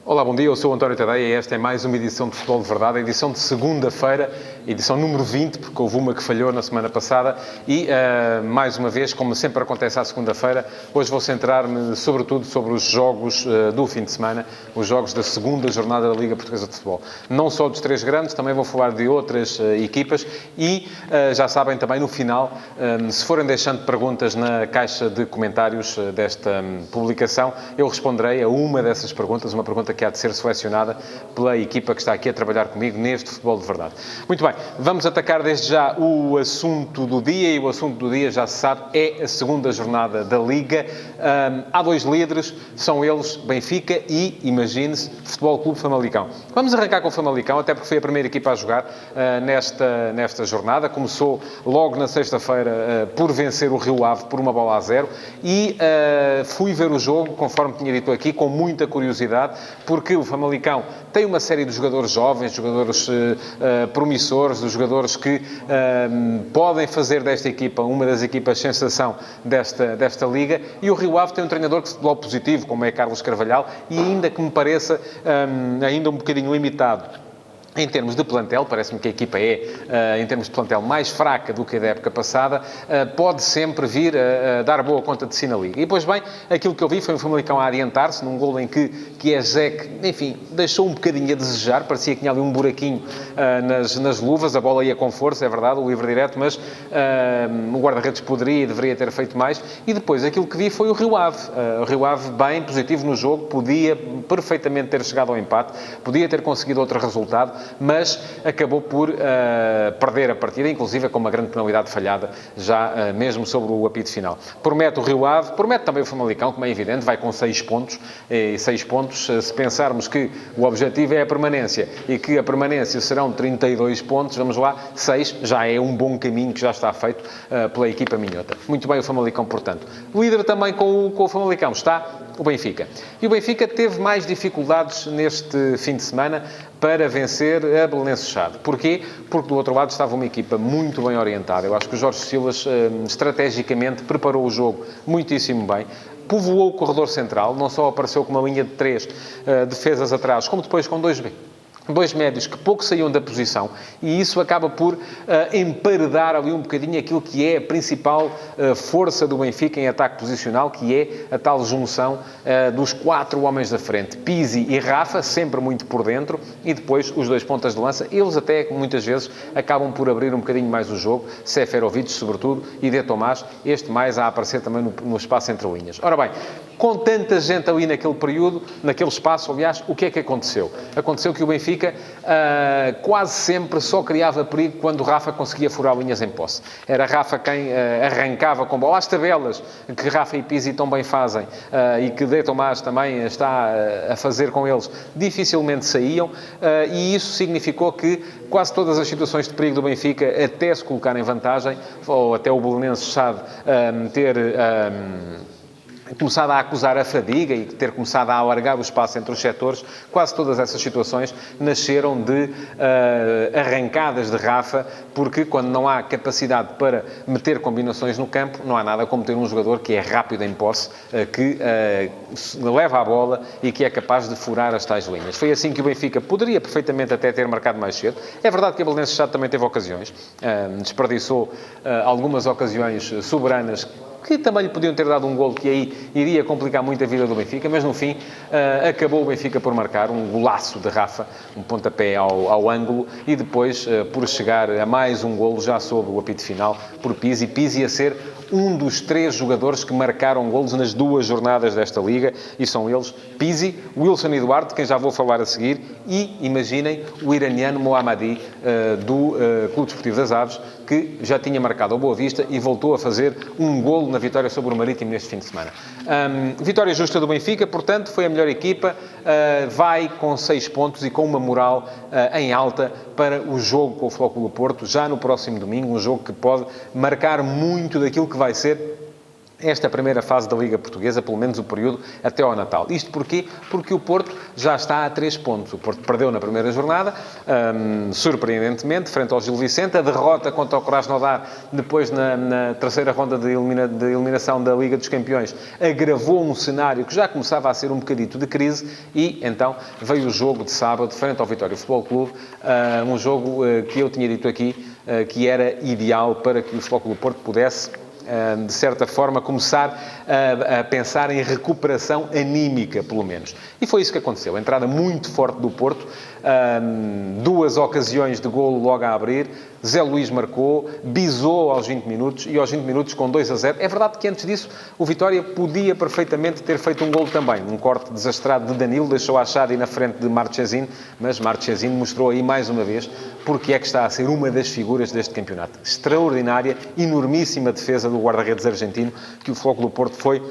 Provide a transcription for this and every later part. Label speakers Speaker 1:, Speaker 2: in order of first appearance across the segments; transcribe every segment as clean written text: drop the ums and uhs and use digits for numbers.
Speaker 1: Olá, bom dia, eu sou o António Tadeia e esta é mais uma edição de Futebol de Verdade, a edição de segunda-feira, edição número 20, porque houve uma que falhou na semana passada e, mais uma vez, como sempre acontece à segunda-feira, hoje vou centrar-me sobretudo sobre os jogos do fim de semana, os jogos da segunda jornada da Liga Portuguesa de Futebol. Não só dos três grandes, também vou falar de outras equipas e, já sabem, também no final, se forem deixando perguntas na caixa de comentários desta publicação, eu responderei a uma dessas perguntas, uma pergunta que há de ser selecionada pela equipa que está aqui a trabalhar comigo neste Futebol de Verdade. Muito bem, vamos atacar desde já o assunto do dia, e o assunto do dia, já se sabe, é a segunda jornada da Liga. Há dois líderes, são eles Benfica e, imagine-se, Futebol Clube Famalicão. Vamos arrancar com o Famalicão, até porque foi a primeira equipa a jogar nesta jornada. Começou logo na sexta-feira por vencer o Rio Ave por 1-0 e fui ver o jogo, conforme tinha dito aqui, com muita curiosidade, porque o Famalicão tem uma série de jogadores jovens, jogadores promissores, de jogadores que podem fazer desta equipa uma das equipas sensação desta Liga, e o Rio Ave tem um treinador de futebol positivo, como é Carlos Carvalhal, e ainda que me pareça ainda um bocadinho limitado em termos de plantel, parece-me que a equipa é, em termos de plantel, mais fraca do que a da época passada, pode sempre vir a dar boa conta de si na Liga. E, pois bem, aquilo que eu vi foi um Famalicão a adiantar-se, num golo em que Zek, enfim, deixou um bocadinho a desejar, parecia que tinha ali um buraquinho nas luvas, a bola ia com força, é verdade, o livre direto, mas o guarda-redes poderia e deveria ter feito mais. E depois, aquilo que vi foi o Rio Ave. O Rio Ave bem positivo no jogo, podia perfeitamente ter chegado ao empate, podia ter conseguido outro resultado, mas acabou por perder a partida, inclusive com uma grande penalidade falhada, já mesmo sobre o apito final. Promete o Rio Ave, promete também o Famalicão, como é evidente, vai com 6 pontos, e 6 pontos, se pensarmos que o objetivo é a permanência, e que a permanência serão 32 pontos, vamos lá, 6, já é um bom caminho que já está feito pela equipa minhota. Muito bem o Famalicão, portanto. Líder também com o Famalicão está o Benfica. E o Benfica teve mais dificuldades neste fim de semana para vencer a Belenenses Xade. Porquê? Porque do outro lado estava uma equipa muito bem orientada. Eu acho que o Jorge Silas, estrategicamente, preparou o jogo muitíssimo bem. Povoou o corredor central, não só apareceu com uma linha de 3 defesas atrás, como depois com dois médios que pouco saíam da posição, e isso acaba por emparedar ali um bocadinho aquilo que é a principal força do Benfica em ataque posicional, que é a tal junção dos 4 homens da frente, Pizzi e Rafa, sempre muito por dentro, e depois os 2 pontas de lança. Eles até, muitas vezes, acabam por abrir um bocadinho mais o jogo, Seferovic, sobretudo, e De Tomás, este mais a aparecer também no espaço entre linhas. Ora bem, com tanta gente ali naquele período, naquele espaço, aliás, o que é que aconteceu? Aconteceu que o Benfica quase sempre só criava perigo quando Rafa conseguia furar linhas em posse. Era Rafa quem arrancava com bola. As tabelas que Rafa e Pizzi tão bem fazem e que De Tomás também está a fazer com eles, dificilmente saíam, e isso significou que quase todas as situações de perigo do Benfica, até se colocar em vantagem, ou até o Belenenses Xade ter começado a acusar a fadiga e ter começado a alargar o espaço entre os setores, quase todas essas situações nasceram de arrancadas de Rafa, porque quando não há capacidade para meter combinações no campo, não há nada como ter um jogador que é rápido em posse, que leva a bola e que é capaz de furar as tais linhas. Foi assim que o Benfica poderia perfeitamente até ter marcado mais cedo. É verdade que a Belenenses Xade também teve ocasiões, desperdiçou algumas ocasiões soberanas que também lhe podiam ter dado um golo que aí iria complicar muito a vida do Benfica, mas no fim acabou o Benfica por marcar um golaço de Rafa, um pontapé ao ângulo, e depois por chegar a mais um golo já sob o apito final por Pizzi a ser um dos 3 jogadores que marcaram golos nas 2 jornadas desta Liga, e são eles Pizzi, Wilson Eduardo, de quem já vou falar a seguir, e, imaginem, o iraniano Mohammadi, do Clube Desportivo das Aves, que já tinha marcado ao Boa Vista e voltou a fazer um golo na vitória sobre o Marítimo neste fim de semana. Vitória justa do Benfica, portanto, foi a melhor equipa, vai com 6 pontos e com uma moral em alta para o jogo com o Futebol Clube do Porto, já no próximo domingo, um jogo que pode marcar muito daquilo que vai ser esta primeira fase da Liga Portuguesa, pelo menos o período até ao Natal. Isto porquê? Porque o Porto já está a 3 pontos. O Porto perdeu na primeira jornada, surpreendentemente, frente ao Gil Vicente. A derrota contra o Krasnodar, depois na terceira ronda de eliminação da Liga dos Campeões, agravou um cenário que já começava a ser um bocadito de crise e, então, veio o jogo de sábado, frente ao Vitória Futebol Clube, um jogo que eu tinha dito aqui, que era ideal para que o Futebol Clube do Porto pudesse, de certa forma, começar a pensar em recuperação anímica, pelo menos. E foi isso que aconteceu. A entrada muito forte do Porto, 2 ocasiões de golo logo a abrir, Zé Luís marcou, bisou aos 20 minutos e aos 20 minutos com 2-0. É verdade que antes disso o Vitória podia perfeitamente ter feito um golo também. Um corte desastrado de Danilo, deixou a Xadi na frente de Marchesín, mas Marchesín mostrou aí mais uma vez porque é que está a ser uma das figuras deste campeonato. Extraordinária, enormíssima defesa do guarda-redes argentino que o Futebol Clube do Porto foi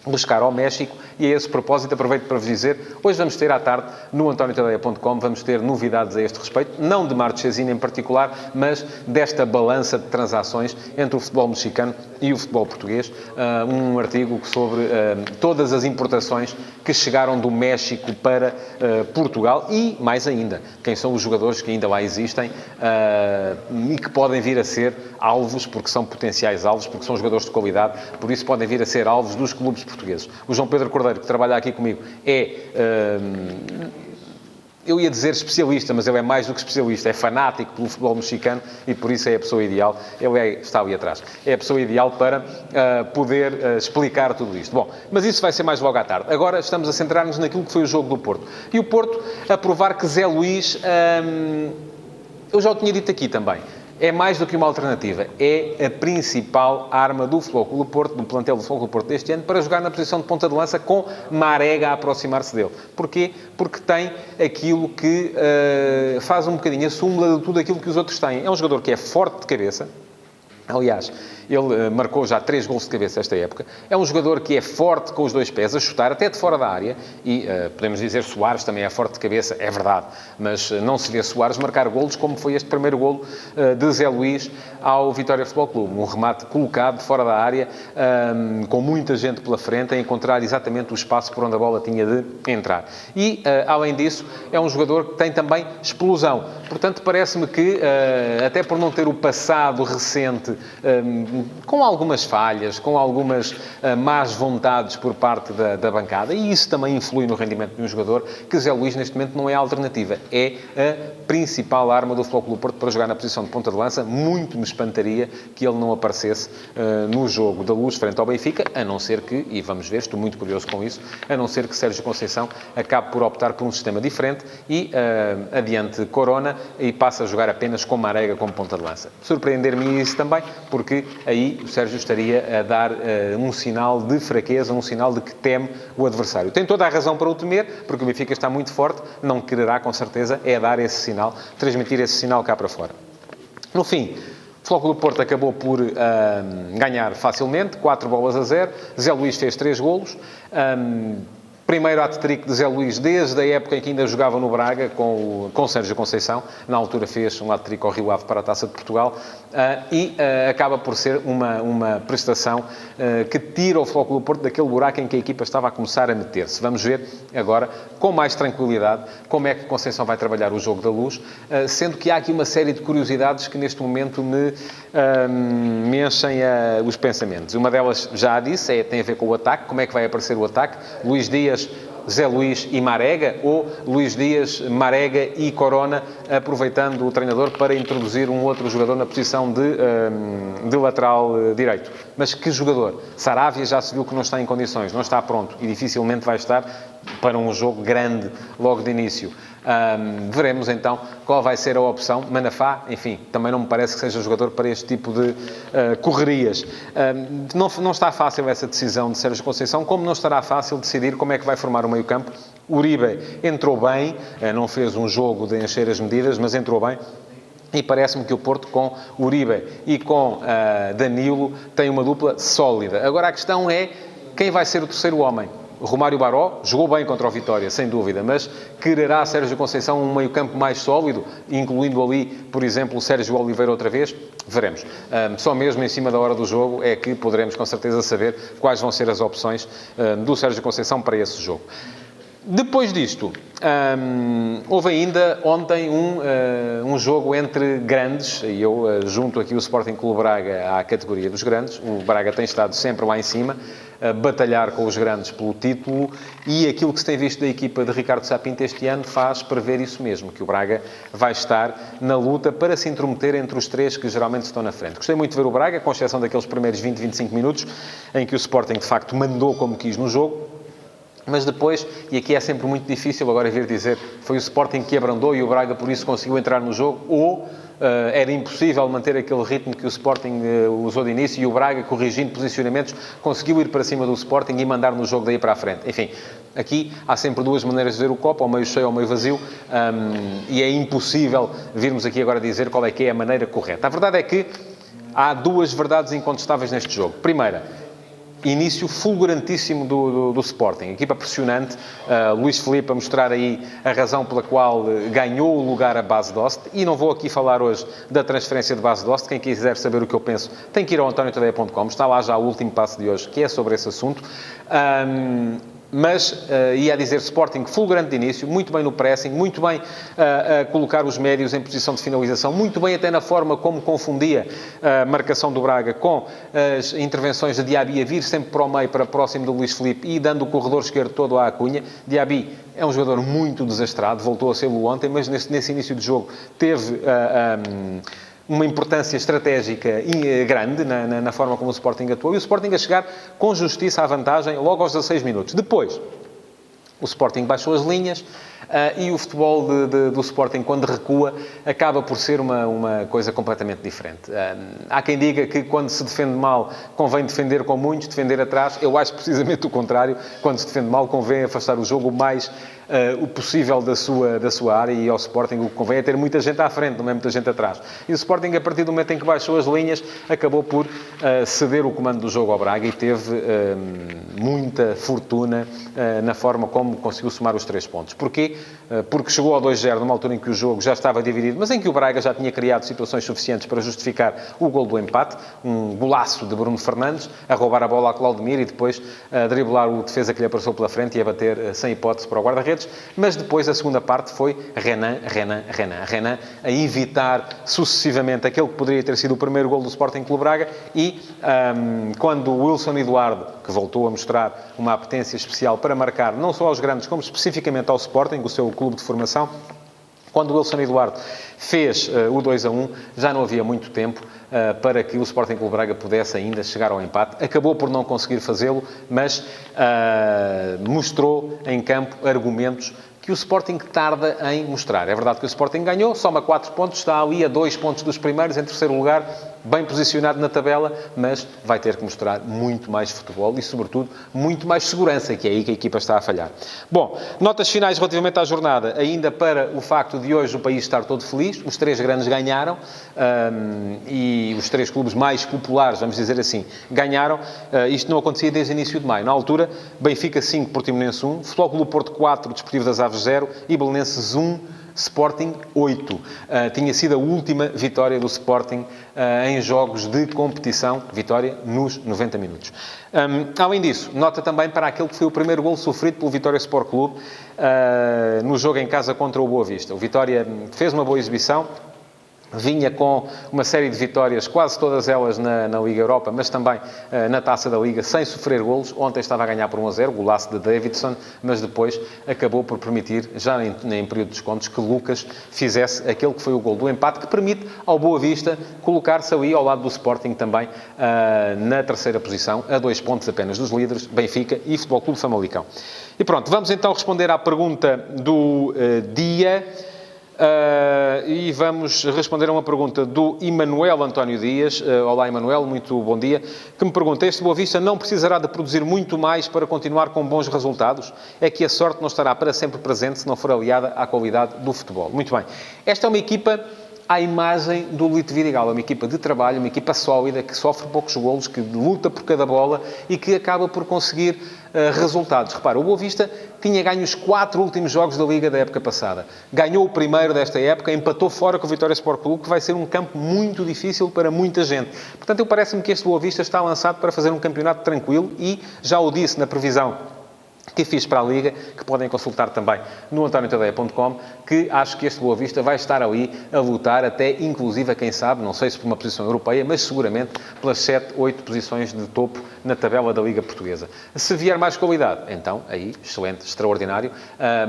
Speaker 1: buscar ao México. E a esse propósito aproveito para vos dizer, hoje vamos ter à tarde no antoniotadeia.com, vamos ter novidades a este respeito, não de Marchesín em particular, mas desta balança de transações entre o futebol mexicano e o futebol português, um artigo sobre todas as importações que chegaram do México para Portugal e, mais ainda, quem são os jogadores que ainda lá existem e que podem vir a ser alvos, porque são potenciais alvos, porque são jogadores de qualidade, por isso podem vir a ser alvos dos clubes portugueses. O João Pedro Cordeiro, que trabalha aqui comigo, eu ia dizer especialista, mas ele é mais do que especialista, é fanático pelo futebol mexicano e por isso é a pessoa ideal. Ele está ali atrás. É a pessoa ideal para poder explicar tudo isto. Bom, mas isso vai ser mais logo à tarde. Agora estamos a centrar-nos naquilo que foi o jogo do Porto. E o Porto a provar que Zé Luís, eu já o tinha dito aqui também, é mais do que uma alternativa. É a principal arma do Futebol Clube do Porto, do plantel do Futebol Clube do Porto deste ano, para jogar na posição de ponta de lança com Marega a aproximar-se dele. Porquê? Porque tem aquilo que faz um bocadinho a súmula de tudo aquilo que os outros têm. É um jogador que é forte de cabeça. Aliás, ele marcou já 3 gols de cabeça esta época. É um jogador que é forte com os 2 pés, a chutar até de fora da área. E podemos dizer Soares também é forte de cabeça, é verdade. Mas não se vê Soares marcar golos como foi este primeiro golo de Zé Luís ao Vitória Futebol Clube. Um remate colocado de fora da área, com muita gente pela frente, a encontrar exatamente o espaço por onde a bola tinha de entrar. E, além disso, é um jogador que tem também explosão. Portanto, parece-me que, até por não ter o passado recente, com algumas falhas, com algumas más vontades por parte da bancada, e isso também influi no rendimento de um jogador, que Zé Luís neste momento não é a alternativa, é a principal arma do Futebol Clube do Porto para jogar na posição de ponta de lança. Muito me espantaria que ele não aparecesse no jogo da Luz frente ao Benfica, a não ser que, e vamos ver, estou muito curioso com isso, a não ser que Sérgio Conceição acabe por optar por um sistema diferente e adiante Corona e passe a jogar apenas com Marega como ponta de lança. Surpreender-me isso também, porque aí o Sérgio estaria a dar um sinal de fraqueza, um sinal de que teme o adversário. Tem toda a razão para o temer, porque o Benfica está muito forte, não quererá, com certeza, dar esse sinal, transmitir esse sinal cá para fora. No fim, o Futebol Clube do Porto acabou por ganhar facilmente, 4-0. Zé Luís fez 3 golos. Primeiro hat-trick de Zé Luís desde a época em que ainda jogava no Braga com Sérgio Conceição. Na altura fez um hat-trick ao Rio Ave para a Taça de Portugal e acaba por ser uma prestação que tira o Futebol Clube do Porto daquele buraco em que a equipa estava a começar a meter-se. Vamos ver agora, com mais tranquilidade, como é que Conceição vai trabalhar o jogo da Luz, sendo que há aqui uma série de curiosidades que neste momento me enchem os pensamentos. Uma delas, já a disse, tem a ver com o ataque. Como é que vai aparecer o ataque? Luís Dias, Zé Luís e Marega, ou Luís Dias, Marega e Corona, aproveitando o treinador para introduzir um outro jogador na posição de lateral direito. Mas que jogador? Sarávia já se viu que não está em condições, não está pronto e dificilmente vai estar para um jogo grande logo de início. Veremos então qual vai ser a opção. Manafá, enfim, também não me parece que seja jogador para este tipo de correrias. Não está fácil essa decisão de Sérgio Conceição, como não estará fácil decidir como é que vai formar o meio-campo. Uribe entrou bem, não fez um jogo de encher as medidas, mas entrou bem. E parece-me que o Porto, com Uribe e com Danilo, tem uma dupla sólida. Agora a questão é quem vai ser o terceiro homem. Romário Baró jogou bem contra o Vitória, sem dúvida, mas quererá Sérgio Conceição um meio-campo mais sólido, incluindo ali, por exemplo, o Sérgio Oliveira outra vez? Veremos. Só mesmo em cima da hora do jogo é que poderemos com certeza saber quais vão ser as opções do Sérgio Conceição para esse jogo. Depois disto, houve ainda ontem um jogo entre grandes, e eu junto aqui o Sporting Clube Braga à categoria dos grandes. O Braga tem estado sempre lá em cima, a batalhar com os grandes pelo título, e aquilo que se tem visto da equipa de Ricardo Sá Pinto este ano faz prever isso mesmo, que o Braga vai estar na luta para se intrometer entre os três que geralmente estão na frente. Gostei muito de ver o Braga, com exceção daqueles primeiros 20, 25 minutos, em que o Sporting de facto mandou como quis no jogo. Mas depois, e aqui é sempre muito difícil agora vir dizer, foi o Sporting que abrandou e o Braga por isso conseguiu entrar no jogo, ou era impossível manter aquele ritmo que o Sporting usou de início e o Braga, corrigindo posicionamentos, conseguiu ir para cima do Sporting e mandar no jogo daí para a frente. Enfim, aqui há sempre duas maneiras de ver o copo, ao meio cheio ou ao meio vazio, e é impossível virmos aqui agora dizer qual é que é a maneira correta. A verdade é que há duas verdades incontestáveis neste jogo. Primeira, início fulgurantíssimo do Sporting, equipa pressionante, Luís Filipe a mostrar aí a razão pela qual ganhou o lugar a Bas Dost, e não vou aqui falar hoje da transferência de Bas Dost. Quem quiser saber o que eu penso tem que ir ao antoniotadeia.com, está lá já o último passo de hoje, que é sobre esse assunto. Mas ia dizer Sporting fulgurante de início, muito bem no pressing, muito bem a colocar os médios em posição de finalização, muito bem até na forma como confundia a marcação do Braga com as intervenções de Diaby a vir sempre para o meio, para próximo do Luís Filipe e dando o corredor esquerdo todo à Acunha. Diaby é um jogador muito desastrado, voltou a ser-lo ontem, mas nesse início de jogo teve uma importância estratégica grande na forma como o Sporting atuou, e o Sporting a chegar com justiça à vantagem logo aos 16 minutos. Depois, o Sporting baixou as linhas e o futebol do Sporting, quando recua, acaba por ser uma coisa completamente diferente. Há quem diga que quando se defende mal convém defender com muitos, defender atrás. Eu acho precisamente o contrário. Quando se defende mal convém afastar o jogo o mais o possível da sua área, e ao Sporting o que convém é ter muita gente à frente, não é muita gente atrás. E o Sporting, a partir do momento em que baixou as linhas, acabou por ceder o comando do jogo ao Braga e teve muita fortuna na forma como conseguiu somar os 3 pontos. Porquê? Porque chegou ao 2-0 numa altura em que o jogo já estava dividido, mas em que o Braga já tinha criado situações suficientes para justificar o gol do empate, um golaço de Bruno Fernandes, a roubar a bola a Claudemir e depois a driblar o defesa que lhe apareceu pela frente e a bater sem hipótese para o guarda-redes. Mas depois a segunda parte foi Renan a evitar sucessivamente aquele que poderia ter sido o primeiro gol do Sporting Clube Braga, e quando o Wilson Eduardo, que voltou a mostrar uma apetência especial para marcar não só aos grandes, como especificamente ao Sporting, o seu clube de formação, quando o Wilson Eduardo fez o 2-1, já não havia muito tempo para que o Sporting Clube Braga pudesse ainda chegar ao empate. Acabou por não conseguir fazê-lo, mas mostrou em campo argumentos que o Sporting tarda em mostrar. É verdade que o Sporting ganhou, soma 4 pontos, está ali a 2 pontos dos primeiros, em terceiro lugar, bem posicionado na tabela, mas vai ter que mostrar muito mais futebol e, sobretudo, muito mais segurança, que é aí que a equipa está a falhar. Bom, notas finais relativamente à jornada, ainda para o facto de hoje o país estar todo feliz. Os 3 grandes ganharam e os 3 clubes mais populares, vamos dizer assim, ganharam. Isto não acontecia desde o início de maio. Na altura, Benfica 5, Portimonense 1, Futebol Clube Porto 4, Desportivo das Aves 0 e Belenenses 1, Sporting 8. Tinha sido a última vitória do Sporting em jogos de competição, vitória nos 90 minutos. Além disso, nota também para aquele que foi o primeiro golo sofrido pelo Vitória Sport Clube no jogo em casa contra o Boa Vista. O Vitória fez uma boa exibição, vinha com uma série de vitórias, quase todas elas na Liga Europa, mas também na Taça da Liga, sem sofrer golos. Ontem estava a ganhar por 1-0, golaço de Davidson, mas depois acabou por permitir, já em período de descontos, que Lucas fizesse aquele que foi o gol do empate, que permite ao Boa Vista colocar-se ali ao lado do Sporting também na terceira posição, a 2 pontos apenas dos líderes, Benfica e Futebol Clube Famalicão. E pronto, vamos então responder à pergunta do dia. E vamos responder a uma pergunta do Emanuel António Dias. Olá, Emanuel, muito bom dia. Que me pergunta: este Boa Vista não precisará de produzir muito mais para continuar com bons resultados? É que a sorte não estará para sempre presente se não for aliada à qualidade do futebol. Muito bem. Esta é uma equipa à imagem do Elite Vidigal. É uma equipa de trabalho, uma equipa sólida, que sofre poucos golos, que luta por cada bola e que acaba por conseguir resultados. Repara, o Boa Vista tinha ganho os 4 últimos jogos da Liga da época passada. Ganhou o primeiro desta época, empatou fora com o Vitória Sport Clube, que vai ser um campo muito difícil para muita gente. Portanto, parece-me que este Boa Vista está lançado para fazer um campeonato tranquilo e, já o disse na previsão que fiz para a Liga, que podem consultar também no antoniotadeia.com, que acho que este Boa Vista vai estar ali a lutar até, inclusive, a quem sabe, não sei se por uma posição europeia, mas seguramente pelas 7, 8 posições de topo na tabela da Liga Portuguesa. Se vier mais qualidade, então, aí, excelente, extraordinário,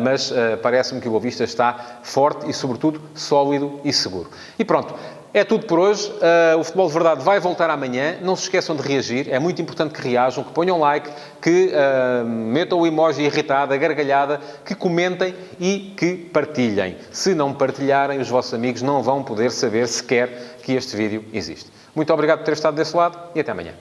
Speaker 1: mas parece-me que o Boa Vista está forte e, sobretudo, sólido e seguro. E pronto. É tudo por hoje. O Futebol de Verdade vai voltar amanhã. Não se esqueçam de reagir. É muito importante que reajam, que ponham like, que metam o emoji irritado, a gargalhada, que comentem e que partilhem. Se não partilharem, os vossos amigos não vão poder saber sequer que este vídeo existe. Muito obrigado por ter estado desse lado e até amanhã.